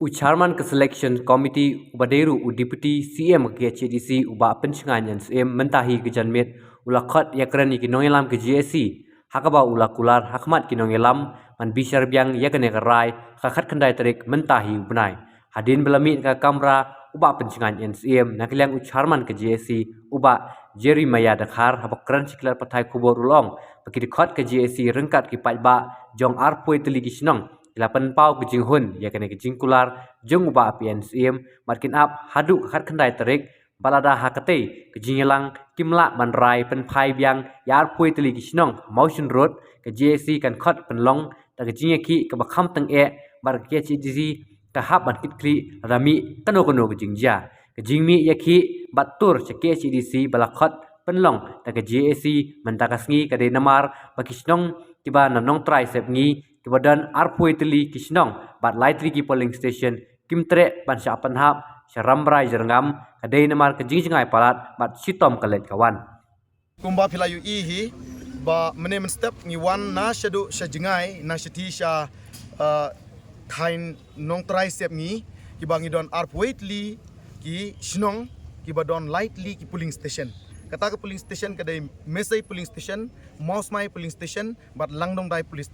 Chairman ke selection committee ubaderu deputy CM ke HDC uba pencengan CM mentahi ke janmet ulakhat yakrani ki nongelam ke GSC hakaba ulakular hakmat ki nongelam man bishar biang yakane rai khakhat khandai tarik mentahi ubnai hadin belamit ka kamra uba pencengan CM nakliang Chairman ke GSC uba Jerry Maya Dakhar habakran siklar patai kubur ulong bagi khot ke GSC rengkat ki pajba jong arpoi teligi sinong Ilapan pau kejing hun ya kena kejing kular jeng uba PNCM makin up haduk khat kendai terik balada hakate kejing yelang kimla manrai pen phai biang yar pui teli gisnong motion road ke JC kan khat penlong ta kejing ki ke bakham teng e bar ke CDC ka hab ban kitkli rami kano kejing ja kejing mi yaki batur ke CDC balakhat penlong ta ke JC mentakasngi kade namar bakisnong tiba nanong tricep ngi kebadan arpoi teli kisnong bat laitri ki polling station kimtre pansha panhap sharamrai jerngam kadai namar kejing jingai palat bat sitom kalet kawan kumba philayu hi ba mene step ni wan na shadu shajengai na shati sha thain nong tricep ni ki bangi don arpoi teli ki snong ki badon lightly ki polling station kata ke polling station kadai mesai polling station mausmai polling station bat langdong dai polling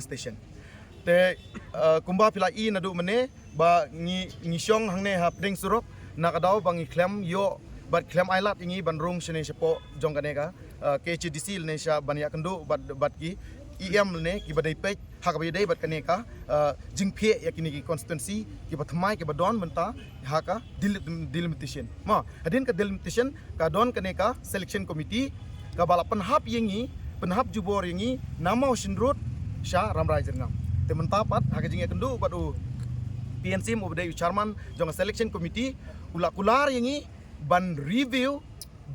station te kumba phila I nadu mene ba ngi syong hangne ha pring surok nakadaw bangi klem yo bat klem ailat ingi bandrung shene sepo jong kaneka KHDC ne sha banya kendo bat ki EM ne ki badai pej hak badai bat kaneka jingphe yakini ki constituency ki bathmai ki badon menta haka delimitation ma adin ka delimitation ka don kaneka selection committee ka balapan hap yengi penhap jubor yengi nama road sha ramrai jerngam te mentapat hak jinge kendu badu PNC mo badai Chairman jong selection committee ulakular yengi ban review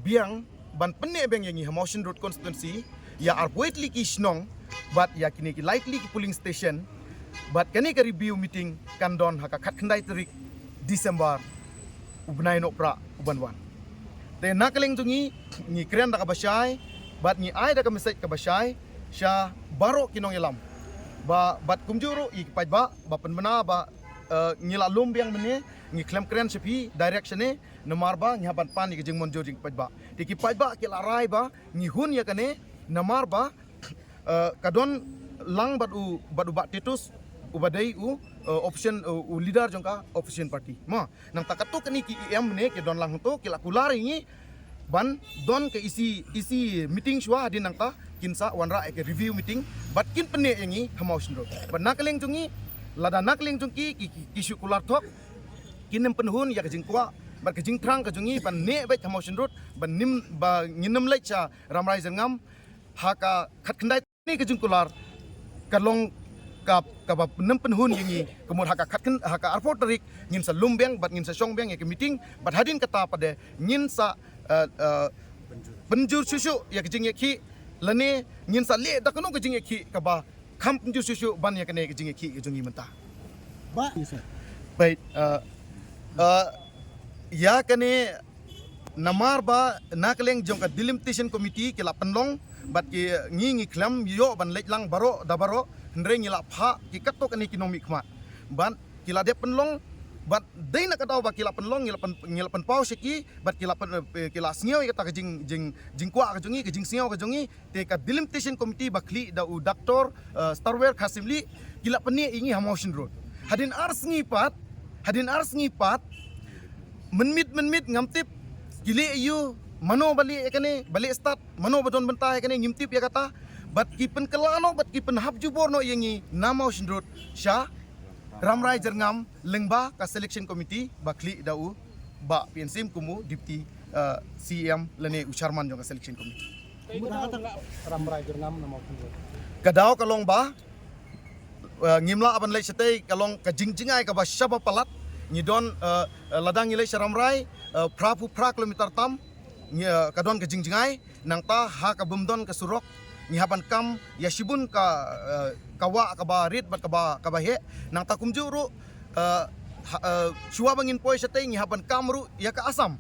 biang ban penne beng yengi motion road constituency ya arpoitli ki snong but ya kini ki likely ki polling station but kani ka review meeting kan don haka khat khandai tarik December ubnai no pra ubanwan te nakaling tungi ni kren da ka basai but ni ai da ka message ka basai sha baro kinong ilam ba bat kumjuru I pajba ba penmena ba ngila lumbiang mene ngi klem kren sepi direction ne namar ba nya ban pan ni jeng monjo jing pajba tiki pajba kila rai ba ngi hun ya kane namar ba kadon lang badu bat titus ubadai option leader jongka opposition party ma nang takatu kani ki EM ne ke don lang to kila kular ini ban don ke isi meeting shwa din nang ta kinsa wanra ke review meeting bat kin pene yangi hamotion road ban nakaleng jungi lada nakaleng jungki ki kular thok kinem penhun ya kejing kwa bat kejing trang ka jungi ban ne ba hamotion road ban nim ba nginem lecha ramrai jengam haka khat khandai ni kejing kular kalong ka ba nem penhun yangi kemur haka khatkan haka arport tarik ngin sa lumbeng bat ngin sa songbeng ya ke meeting bat hadin kata pada ngin sa penjur susu ya kejing ya ki lane ngin sa le da kanu kejing ya ki ka ba kham penjur susu ban ya kene kejing ya ki kejungi menta ba baik ya kene namar ba nakleng jong ka delimitation committee kila penlong bat ki ngi klam yo ban leklang baro da baro ndre ngila pha ki katto kani kinomi khmat ban kila de penlong bat dei nak tahu ba kila penlong ngila pen pau seki bat kila sngeu kata ke jing kwa ke jungi ke jing sngeu ke jungi te ka delimitation committee bakli da u doktor starware khasimli kila peni ingi hamotion road hadin ars ngipat menmit ngamtip kili yu mano bali ekane bali start mano badon benta ekane ngimtip ya kata bat ki pen kelano bat ki pen hab jubor no yengi nama road sha ramrai jerngam lengba ka selection committee bakli dau ba PNCM kumu deputy CM lene Chairman jong ka selection committee ramrai jerngam nama kadao kalong ba ngimla aban lei setei kalong ka jingjingai ka ba shaba palat ngidon ladang ngilai ramrai pra kilometer tam kadon ke jingjingai nang ta ha ka bumdon ka surok ngihapan kam yashibun ka kawa ka ba rit bat ka ba he nang ta kumjuru chua bangin poi satay ngihapan kam ru ya ka asam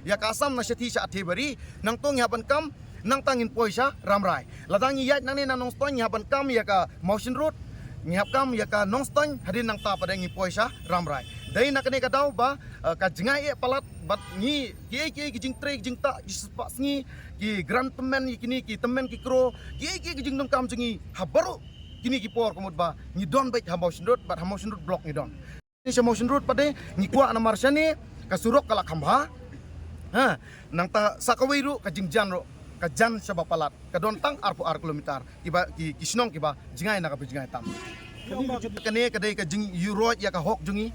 ya ka asam na shati sa athebari nang to ngihapan kam nang tangin poi sa ramrai ladang yat nang ne nanong sto ngihapan kam ya ka motion road ngihap kam ya ka nongstang hadin nang ta pada ngi poisa ramrai dai nak ne ka dau ba ka jengai palat bat ngi ki jing tre jing ta sepak sngi ki grand temen kini ki temen ki kro ki jing nong kam jengi ha baru kini ki por komod ba ngi don baik ha motion road bat ha motion road block ngi don ni sa motion road pade ngi kwa na marsani ka surok kala khamba ha nang ta sakawai ru ka jingjan ru ka jan sabab palat ka don tang arpo ar kilometer kiba ki kisnong kiba jingai na ka jingai tam kane ka dai ka jing euro ya ka hok jungi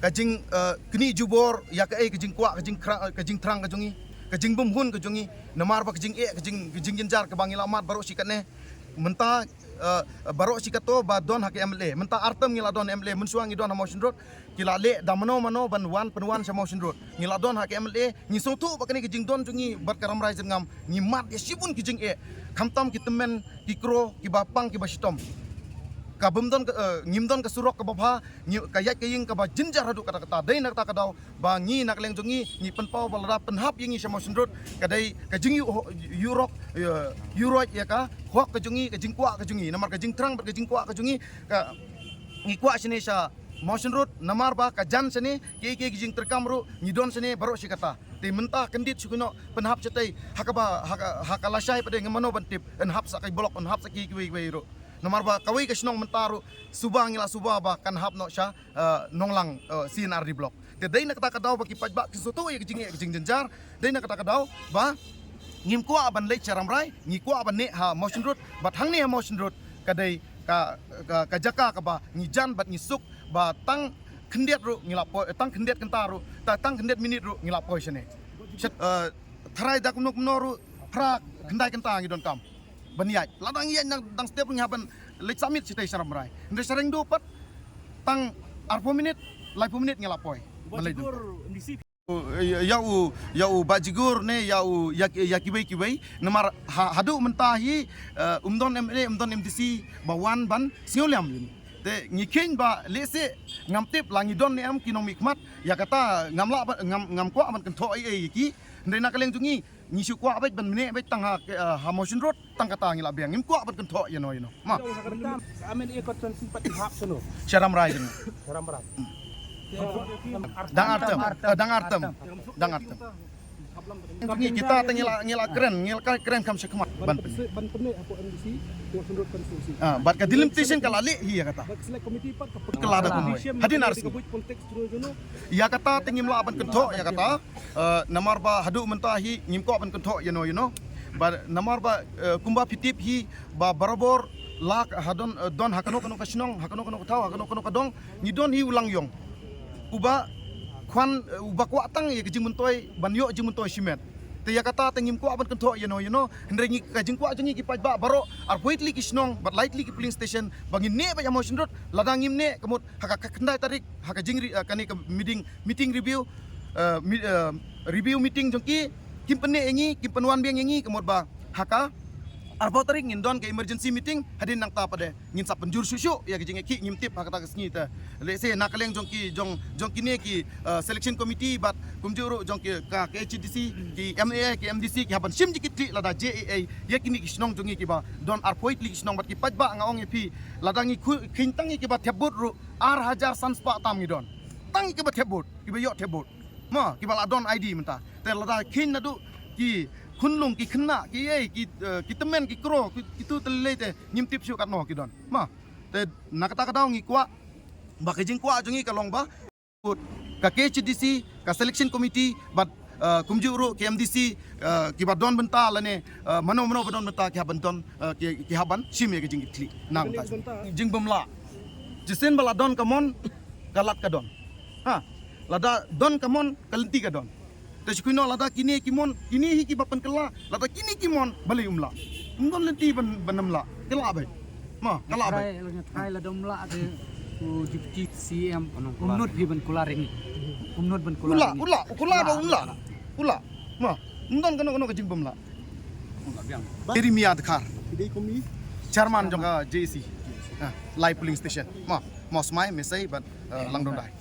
ka jing kini jubor ya ka ka jing kwa ka jing trang ka jungi ka jing bum hun ka jungi namar ba ka jing ka jing jinjar ka bangila mat baru sikat ne menta baru sikat to ba don hak MLA menta artem ngila don MLA mensuang don motion road kila le da mano ban wan penwan sa motion road ngila don hak MLA ngi sotu ba kani kijing don jungi bar karam rai ngam ngi mat ya sibun kijing kamtam ki temen ki kro ki bapang ki basitom ka bumdon ngimdon ka surok ka babha kayat kaying ka ba jinjar hadu kata kata dai nak ta ka daw ba ngi nak leng jungi ngi penpau balra penhap yingi sa motion road ka dai ka jingi eurok ya ka hok ka jungi ka jingkwa ka jungi namar ka jing trang ka jingkwa ka jungi ka ngi kwa sini sa motion road namar ba ka jan sini ki jing terkam ru ngi don sini baru si kata ti mentah kendit sukuno penhap cetai hakaba hakalasai pada ngamano bantip enhap sakai blok enhap saki kiwi ru nomor ba kawai ka sinong mentaru subah ngila subah ba kan hap no sya nonglang CNR di blok te dai nak ta ka daw ba ki pajba ki soto ya kijing jenjar dai nak ta ka daw ba ngim ko aban lei charam rai ngi ko aban ne ha motion road bat hang ne ha motion road ka dai ka jaka ka ba ngi jan bat ngi suk ba tang kendet ru ngila po tang kendet kentaru ta tang kendet minit ru ngila po sene tharai dak nuk noru pra kendai kentang ngi don kam baniat ladang iya dang setiap ngaban lek summit sitai saram rai ndre sareng do pat tang arpo minit lai po minit ngelapoi balai do yau bajigur ne yau kibai namar hadu mentahi umdon MLA umdon MDC bawan ban sioliam yun te ngikeng ba lese ngamtip langi don ne am kinong mikmat ya kata ngam kwa man kentho ai ki ndre nakaleng jungi ngisu kwa bet ban mene bet tang ha motion road tang kata ngila beng ngim kwa bet kentho you know ma amen ikut sempat hap sono syaram rai jeng ram ram dang artem ngi kita ngila keren kam sekmat ban pene aku MDC motion road konstruksi bat ka dilimitation kala le hi ya kata bak select committee pat kelada kun hadin arsi konteks terus jono ya kata tingim la ban kentho ya kata namar ba hadu mentahi ngim ko ban kentho you know ba namar ba kumba pitip hi ba barabor lak hadon don hakano kasinong hakano taw hakano kadong ni don hi ulang yong uba kwan uba kwa tang ya kejing muntoi banyo jing muntoi simet te ya kata tengim kwa ban kentho you know hendrengi kajing kwa jengi ki paj ba baro ar poitli kisnong but lightly ki polling station bangin ne ba motion road ladangim ne kemut haka kendai tarik haka jing kani ke meeting review meeting jongki kim penne engi kim penwan biang engi kemut ba haka arbo tarik ngindon ke emergency meeting hadin nang ta pada ngin sa penjur susu ya kijing ki ngimtip haka ta kesni ta lese nakaleng jong kini ki selection committee bat kumjuru jong ki ka HDC ki MA ki MDC ki haban sim jikit lada JAA ya kini kisnong jongi ki ba don arpoit li kisnong bat ki pajba ngaong epi ladangi kintangi ki ba tebut ru ar hajar sanspa tam ngidon tangi ki ba tebut ki ba yo tebut ma ki ba ladon ID menta te lada kin nadu ki kunlung ki kena ki temen ki kro itu telele te ngimtip syu katno ki don ma te nakata kadaw ngi kwa ba kejing kwa jungi kalong ba ka KHDC ka selection committee bat kumjuru KMDC ki ba don benta lane mano badon benta ki haban don ki haban sim ye kejing kli nang ta jing bemla jisen bala don kamon kalat ka don ha lada don kamon kalenti ka don Tashkuino lada kini kimon kini hi kibapan kala lada kini kimon balai umla umdon lenti banamla kala bai ma kala bai trai la domla de deputy CM umnut hi ban kularing umnut ban kularing ula ma umdon kono kajing bamla eri miad khar idei komi chairman jonga JC live polling station ma mosmai mesai but langdon dai